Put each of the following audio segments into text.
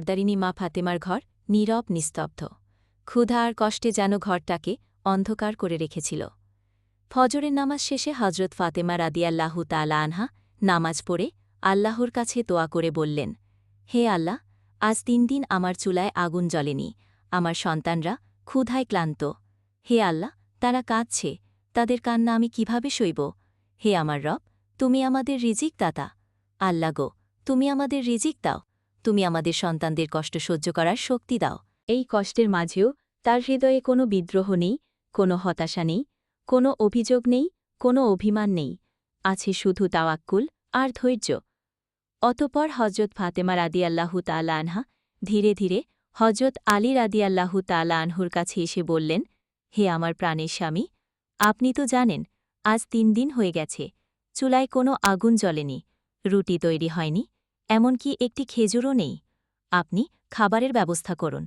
দারিনী মা ফাতেমার ঘর নীরব নিস্তব্ধ। ক্ষুধা আর কষ্টে যেন ঘরটাকে অন্ধকার করে রেখেছিল। ফজরের নামাজ শেষে হজরত ফাতেমা রাদিয়াল্লাহু তাআলা আনহা নামাজ পড়ে আল্লাহর কাছে দোয়া করে বললেন, হে আল্লাহ, আজ ৩ দিন আমার চুলায় আগুন জ্বলেনি, আমার সন্তানরা ক্ষুধায় ক্লান্ত। হে আল্লাহ, তারা কাঁদছে, তাদের কান্না আমি কিভাবে সইব? হে আমার রব, তুমি আমাদের রিজিক দাতা। আল্লাহ গো, তুমি আমাদের রিজিক দাও, তুমি আমাদের সন্তানদের কষ্ট সহ্য করার শক্তি দাও। এই কষ্টের মাঝেও তার হৃদয়ে কোনো বিদ্রোহ নেই, কোনো হতাশা নেই, কোনো অভিযোগ নেই, কোনো অভিমান নেই, আছে শুধু তাওয়াক্কুল আর ধৈর্য। অতঃপর হজরত ফাতেমা রাদিয়াল্লাহু তাআলা আনহা ধীরে ধীরে হজরত আলী রাদিয়াল্লাহু তাআলা আনহুর কাছে এসে বললেন, হে আমার প্রাণের স্বামী, আপনি তো জানেন আজ ৩ দিন হয়ে গেছে, চুলায় কোনো আগুন জ্বলেনি, রুটি তৈরি হয়নি, এমনকি একটি খেজুরও নেই। আপনি খাবারের ব্যবস্থা করুন।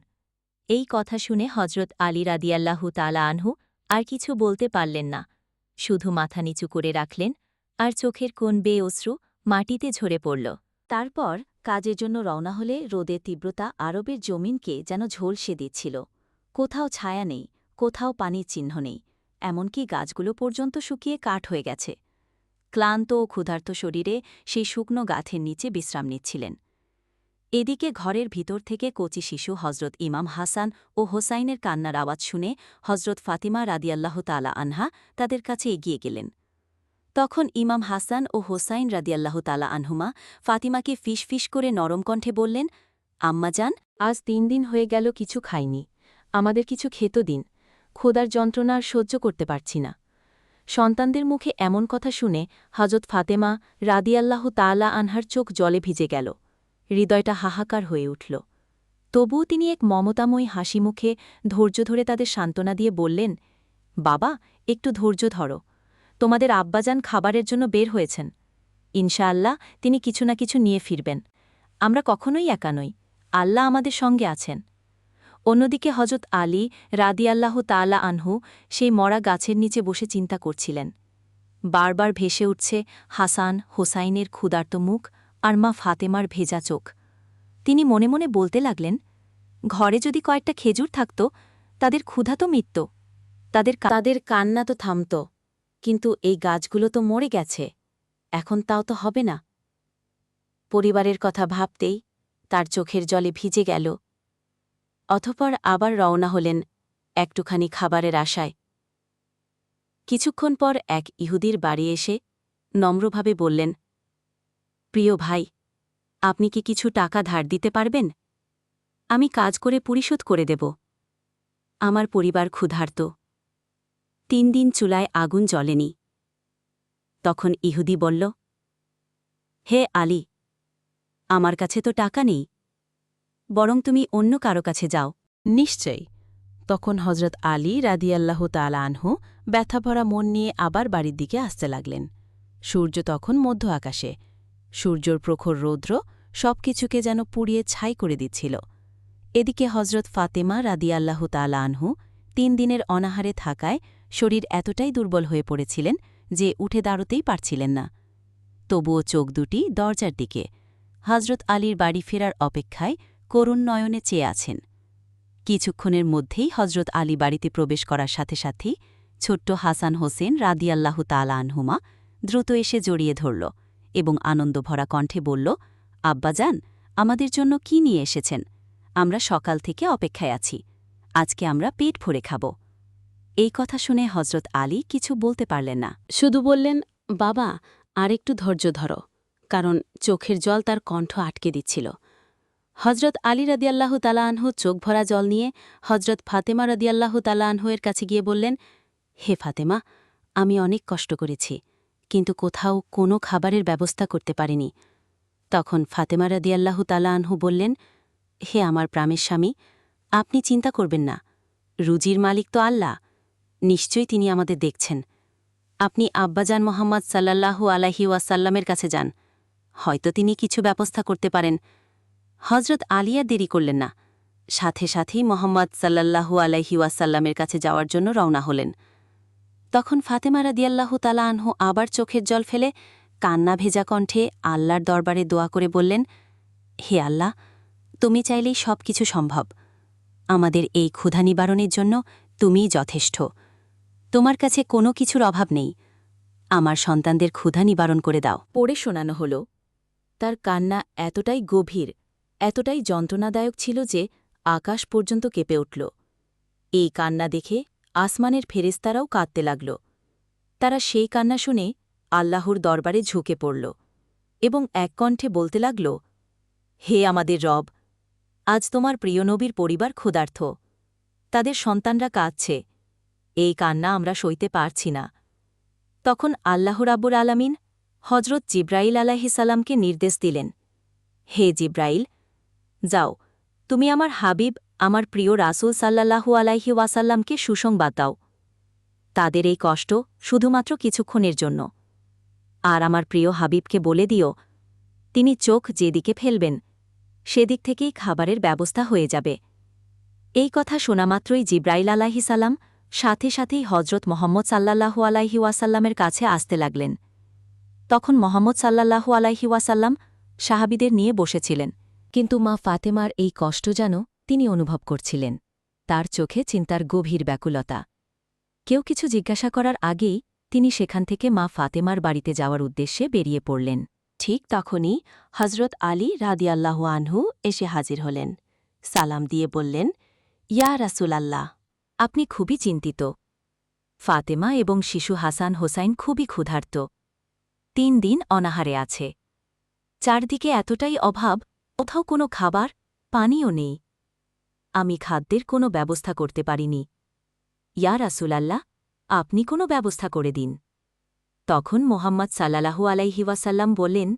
এই কথা শুনে হজরত আলী রাদিয়াল্লাহু তাআলা আনহু আর কিছু বলতে পারলেন না, শুধু মাথা নিচু করে রাখলেন, আর চোখের কোণ বেয়ে অশ্রু মাটিতে ঝরে পড়ল। তারপর কাজের জন্য রওনা হলে রোদের তীব্রতা আরবের জমিনকে যেন ঝলসে দিচ্ছিল। কোথাও ছায়া নেই, কোথাও পানির চিহ্ন নেই, এমনকি গাছগুলো পর্যন্ত শুকিয়ে কাঠ হয়ে গেছে। ক্লান্ত ও ক্ষুধার্ত শরীরে সেই শুকনো গাছের নিচে বিশ্রাম নিচ্ছিলেন। এদিকে ঘরের ভিতর থেকে কচি শিশু হজরত ইমাম হাসান ও হোসাইনের কান্নার আওয়াজ শুনে হজরত ফাতিমা রাদিয়াল্লাহু তাআলা আনহা তাদের কাছে এগিয়ে গেলেন। তখন ইমাম হাসান ও হোসাইন রাদিয়াল্লাহু তাআলা আনহুমা ফাতিমাকে ফিসফিস করে নরম কণ্ঠে বললেন, আম্মাজান, আজ ৩ দিন হয়ে গেল কিছু খাইনি, আমাদের কিছু খেতে দিন, ক্ষুধার যন্ত্রণা আর সহ্য করতে পারছি না। সন্তানদের মুখে এমন কথা শুনে হজরত ফাতেমা রাদিয়াল্লাহু তাআলা আনহার চোখ জলে ভিজে গেল, হৃদয়টা হাহাকার হয়ে উঠল। তবুও তিনি এক মমতাময়ী হাসি মুখে ধৈর্য ধরে তাদের সান্ত্বনা দিয়ে বললেন, বাবা, একটু ধৈর্য ধরো, তোমাদের আব্বাজান খাবারের জন্য বের হয়েছেন, ইনশাআল্লাহ তিনি কিছু না কিছু নিয়ে ফিরবেন, আমরা কখনোই একা নই, আল্লাহ আমাদের সঙ্গে আছেন। অন্যদিকে হজরত আলী রাদিয়াল্লাহু তাআলা আনহু সেই মরা গাছের নিচে বসে চিন্তা করছিলেন। বারবার ভেসে উঠছে হাসান হোসাইনের ক্ষুধার্ত মুখ আর মা ফাতেমার ভেজা চোখ। তিনি মনে মনে বলতে লাগলেন, ঘরে যদি কয়েকটা খেজুর থাকত, তাদের ক্ষুধা তো মিটত, তাদের কান্না তো থামত, কিন্তু এই গাছগুলো তো মরে গেছে, এখন তাও তো হবে না। পরিবারের কথা ভাবতেই তার চোখের জলে ভিজে গেল। অতঃপর আবার রওনা হলেন একটুখানি খাবারের আশায়। কিছুক্ষণ পর এক ইহুদির বাড়ি এসে নম্রভাবে বললেন, প্রিয় ভাই, আপনি কি কিছু টাকা ধার দিতে পারবেন? আমি কাজ করে পরিশোধ করে দেব। আমার পরিবার ক্ষুধার্ত, ৩ দিন চুলায় আগুন জ্বলেনি। তখন ইহুদি বলল, হে আলী, আমার কাছে তো টাকা নেই, বরং তুমি অন্য কারো কাছে যাও। নিশ্চয়ই। তখন হজরত আলী রাদিয়াল্লাহু তাআলা আনহু ব্যথাভরা মন নিয়ে আবার বাড়ির দিকে আসতে লাগলেন। সূর্য তখন মধ্য আকাশে, সূর্যর প্রখর রৌদ্র সবকিছুকে যেন পুড়িয়ে ছাই করে দিচ্ছিল। এদিকে হজরত ফাতেমা রাদিয়াল্লাহু তাআলা আনহু ৩ দিনের অনাহারে থাকায় শরীর এতটাই দুর্বল হয়ে পড়েছিলেন যে উঠে দাঁড়াতেই পারছিলেন না। তবুও চোখ দুটি দরজার দিকে, হজরত আলীর বাড়ি ফেরার অপেক্ষায় করুণ নয়নে চেয়ে আছেন। কিছুক্ষণের মধ্যেই হজরত আলী বাড়িতে প্রবেশ করার সাথে সাথেই ছোট্ট হাসান হোসেন রাদিয়াল্লাহু তাআলা আনহুমা দ্রুত এসে জড়িয়ে ধরল এবং আনন্দভরা কণ্ঠে বলল, আব্বাজান, আমাদের জন্য কি নিয়ে এসেছেন? আমরা সকাল থেকে অপেক্ষায় আছি, আজকে আমরা পেট ভরে খাব। এই কথা শুনে হজরত আলী কিছু বলতে পারলেন না, শুধু বললেন, বাবা, আর একটু ধৈর্য ধরো, কারণ চোখের জল তার কণ্ঠ আটকে দিচ্ছিল। হজরত আলী রাদিয়াল্লাহু তাআলা আনহু চোখ ভরা জল নিয়ে হজরত ফাতেমা রাদিয়াল্লাহু তাআলা আনহু এর কাছে গিয়ে বললেন, হে ফাতেমা, আমি অনেক কষ্ট করেছি, কিন্তু কোথাও কোনো খাবারের ব্যবস্থা করতে পারিনি। তখন ফাতেমা রাদিয়াল্লাহু তাআলা আনহু বললেন, হে আমার প্রাণের স্বামী, আপনি চিন্তা করবেন না, রুজির মালিক তো আল্লাহ, নিশ্চয়ই তিনি আমাদের দেখছেন। আপনি আব্বাজান মোহাম্মদ সাল্লাল্লাহু আলাইহি ওয়াসাল্লামের কাছে যান, হয়তো তিনি কিছু ব্যবস্থা করতে পারেন। হজরত আলী আর দেরি করলেন না, সাথে সাথেই মোহাম্মদ সাল্লাল্লাহু আলাইহি ওয়াসাল্লামের কাছে যাওয়ার জন্য রওনা হলেন। তখন ফাতেমা রাদিয়াল্লাহু তাআলা আনহু আবার চোখের জল ফেলে কান্না ভেজা কণ্ঠে আল্লাহর দরবারে দোয়া করে বললেন, হে আল্লাহ, তুমি চাইলেই সব কিছু সম্ভব। আমাদের এই ক্ষুধা নিবারণের জন্য তুমিই যথেষ্ট। তোমার কাছে কোনো কিছুর অভাব নেই। আমার সন্তানদের ক্ষুধা নিবারণ করে দাও। পড়ে শোনানো হল। তার কান্না এতটাই গভীর, এতটাই যন্ত্রণাদায়ক ছিল যে আকাশ পর্যন্ত কেঁপে উঠল। এই কান্না দেখে আসমানের ফেরেশতারাও কাঁদতে লাগল। তারা সেই কান্না শুনে আল্লাহর দরবারে ঝুঁকে পড়ল এবং এক কণ্ঠে বলতে লাগল, হে আমাদের রব, আজ তোমার প্রিয় নবীর পরিবার ক্ষুধার্ত। তাদের সন্তানরা কাঁদছে। এই কান্না আমরা সইতে পারছি না। তখন আল্লাহ রাব্বুল আলামিন হজরত জিব্রাইল আলাইহিসাল্লামকে নির্দেশ দিলেন, হে জিব্রাইল, যাও, তুমি আমার হাবিব, আমার প্রিয় রাসূল সাল্লাল্লাহু আলাইহি ওয়াসাল্লামকে সুসংবাদ দাও। তাদের এই কষ্ট শুধুমাত্র কিছুক্ষণের জন্য। আর আমার প্রিয় হাবিবকে বলে দিও, তিনি চোখ যেদিকে ফেলবেন সেদিক থেকেই খাবারের ব্যবস্থা হয়ে যাবে। এই কথা শোনামাত্রই জিব্রাইল আলাইহিসাল্লাম সাথে সাথেই হজরত মোহাম্মদ সাল্লাল্লাহু আলাইহি ওয়াসাল্লামের কাছে আসতে লাগলেন। তখন মোহাম্মদ সাল্লাল্লাহু আলাইহি ওয়াসাল্লাম সাহাবীদের নিয়ে বসেছিলেন, কিন্তু মা ফাতেমার এই কষ্ট যেন তিনি অনুভব করছিলেন। তার চোখে চিন্তার গভীর ব্যাকুলতা। কেউ কিছু জিজ্ঞাসা করার আগেই তিনি সেখান থেকে মা ফাতেমার বাড়িতে যাওয়ার উদ্দেশ্যে বেরিয়ে পড়লেন। ঠিক তখনই হজরত আলী রাদিয়াল্লাহু আনহু এসে হাজির হলেন। সালাম দিয়ে বললেন, ইয়া রাসূলাল্লাহ, আপনি খুবই চিন্তিত। ফাতেমা এবং শিশু হাসান হোসাইন খুবই ক্ষুধার্ত। 3 দিন অনাহারে আছে। চারদিকে এতটাই অভাব, কোথাও কোনো খাবার, পানিও নেই। আমি খাদ্যের কোনো ব্যবস্থা করতে পারিনি। ইয়া রাসূলাল্লাহ, আপনি কোনো ব্যবস্থা করে দিন। তখন মোহাম্মদ সাল্লাল্লাহু আলাইহি ওয়াসাল্লাম বললেন,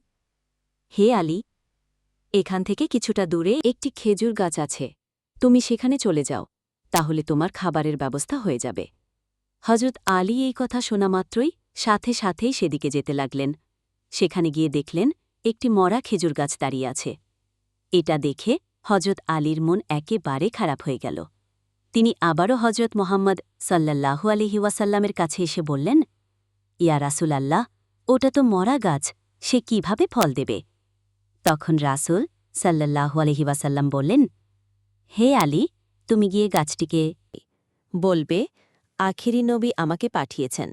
হে আলী, এখান থেকে কিছুটা দূরে একটি খেজুর গাছ আছে। তুমি সেখানে চলে যাও, তাহলে তোমার খাবারের ব্যবস্থা হয়ে যাবে। হজরত আলী এই কথা শোনা মাত্রই সাথে সাথেই সেদিকে যেতে লাগলেন। সেখানে গিয়ে দেখলেন একটি মরা খেজুর গাছ দাঁড়িয়ে আছে। এটা দেখে হজরত আলীর মন একেবারে খারাপ হয়ে গেল। তিনি আবারও হজরত মোহাম্মদ সাল্লাল্লাহু আলাইহি ওয়াসাল্লামের কাছে এসে বললেন, ইয়া রাসূলাল্লাহ, ওটা তো মরা গাছ, সে কিভাবে ফল দেবে? তখন রাসূল সাল্লাল্লাহু আলাইহি ওয়াসাল্লাম বললেন, হে আলী, তুমি গিয়ে গাছটিকে বলবে, আখিরি নবী আমাকে পাঠিয়েছেন।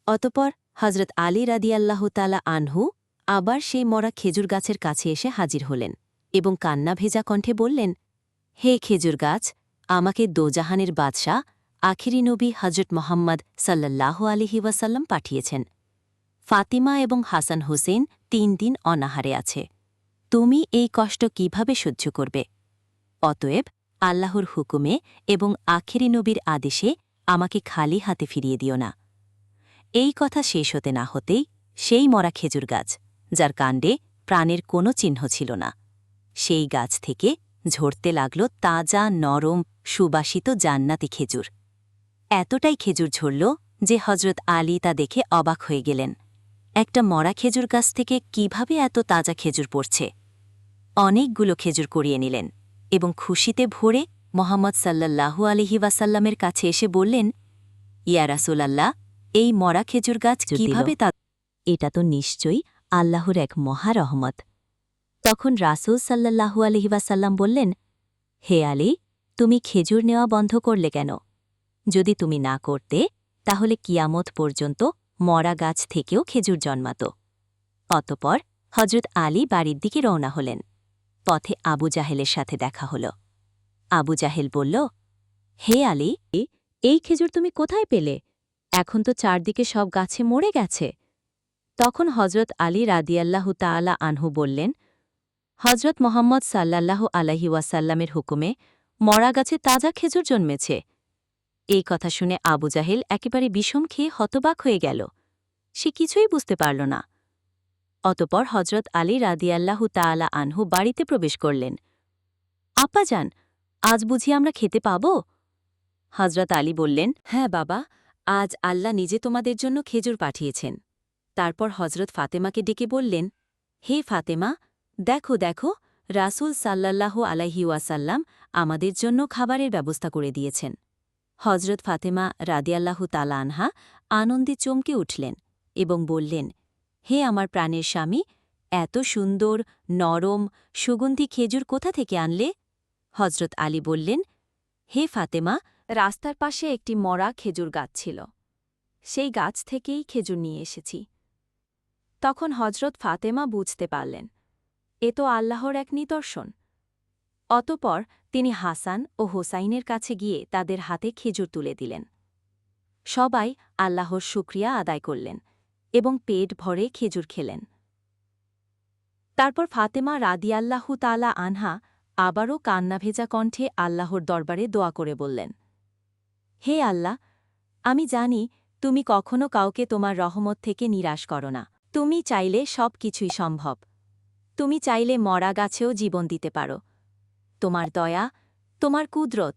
অতপর হজরত আলী রাদিয়াল্লাহু তাআলা আনহু আবার সেই মরা খেজুর গাছের কাছে এসে হাজির হলেন এবং কান্না ভেজা কণ্ঠে বললেন, হে খেজুর গাছ, আমাকে দোজাহানের বাদশাহ আখিরি নবী হজরত মোহাম্মদ সাল্লাল্লাহু আলাইহি ওয়াসাল্লাম পাঠিয়েছেন। ফাতিমা এবং হাসান হোসেন 3 দিন অনাহারে আছে। তুমি এই কষ্ট কিভাবে সহ্য করবে? অতএব আল্লাহর হুকুমে এবং আখিরি নবীর আদেশে আমাকে খালি হাতে ফিরিয়ে দিও না। এই কথা শেষ হতে না হতেই সেই মরা খেজুর গাছ, যার কাণ্ডে প্রাণের কোনো চিহ্ন ছিল না, সেই গাছ থেকে ঝরতে লাগল তাজা, নরম, সুবাসিত জান্নাতি খেজুর। এতটাই খেজুর ঝরল যে হজরত আলী তা দেখে অবাক হয়ে গেলেন। একটা মরা খেজুর গাছ থেকে কিভাবে এত তাজা খেজুর পড়ছে? অনেকগুলো খেজুর কুড়িয়ে নিলেন এবং খুশিতে ভরে মোহাম্মদ সাল্লাল্লাহু আলাইহি ওয়াসাল্লামের কাছে এসে বললেন, ইয়া রাসূলাল্লাহ, এই মরা খেজুর গাছ কিভাবে তা? এটা তো নিশ্চয়ই আল্লাহর এক মহা রহমত। তখন রাসূল সাল্লাল্লাহু আলাইহি ওয়াসাল্লাম বললেন, হে আলী, তুমি খেজুর নেওয়া বন্ধ করলে কেন? যদি তুমি না করতে, তাহলে কিয়ামত পর্যন্ত মরা গাছ থেকেও খেজুর জন্মাত। অতপর হজরত আলী বাড়ির দিকে রওনা হলেন। পথে আবু জাহেলের সাথে দেখা হল। আবু জাহেল বলল, হে আলী, এই খেজুর তুমি কোথায় পেলে? এখন তো চারদিকে সব গাছে মরে গেছে। তখন হজরত আলী রাদিয়াল্লাহু তাআলা আনহু বললেন, হজরত মোহাম্মদ সাল্লাল্লাহু আলাইহি ওয়াসাল্লামের হুকুমে মরা গাছে তাজা খেজুর জন্মেছে। এই কথা শুনে আবু জাহেল একেবারে বিষম খেয়ে হতবাক হয়ে গেল। সে কিছুই বুঝতে পারল না। অতপর হজরত আলী রাদিয়াল্লাহু তাআলা আনহু বাড়িতে প্রবেশ করলেন। আব্বাজান, আজ বুঝি আমরা খেতে পাব? হজরত আলী বললেন, হ্যাঁ বাবা, আজ আল্লাহ নিজে তোমাদের জন্য খেজুর পাঠিয়েছেন। তারপর হজরত ফাতেমাকে ডেকে বললেন, হে ফাতেমা, দেখো দেখো, রাসূল সাল্লাল্লাহু আলাইহি ওয়াসাল্লাম আমাদের জন্য খাবারের ব্যবস্থা করে দিয়েছেন। হজরত ফাতেমা রাদিয়াল্লাহু তাআলা আনহা আনন্দে চমকে উঠলেন এবং বললেন, হে আমার প্রাণের স্বামী, এত সুন্দর নরম সুগন্ধি খেজুর কোথা থেকে আনলে হজরত আলী বললেন, হে ফাতেমা, রাস্তার পাশে একটি মরা খেজুর গাছ ছিল, সেই গাছ থেকেই খেজুর নিয়ে এসেছি। তখন হজরত ফাতেমা বুঝতে পারলেন, এ তো আল্লাহর এক নিদর্শন। অতঃপর তিনি হাসান ও হোসাইনের কাছে গিয়ে তাদের হাতে খেজুর তুলে দিলেন। সবাই আল্লাহর শুকরিয়া আদায় করলেন এবং পেট ভরে খেজুর খেলেন। তারপর ফাতেমা রাদিয়াল্লাহু তাআলা আনহা আবারও কান্নাভেজা কণ্ঠে আল্লাহর দরবারে দোয়া করে বললেন, হে আল্লাহ, আমি জানি তুমি কখনো কাউকে তোমার রহমত থেকে নিরাশ করো না। তুমি চাইলে সব কিছুই সম্ভব। তুমি চাইলে মরা গাছেও জীবন দিতে পারো। তোমার দয়া, তোমার কুদরত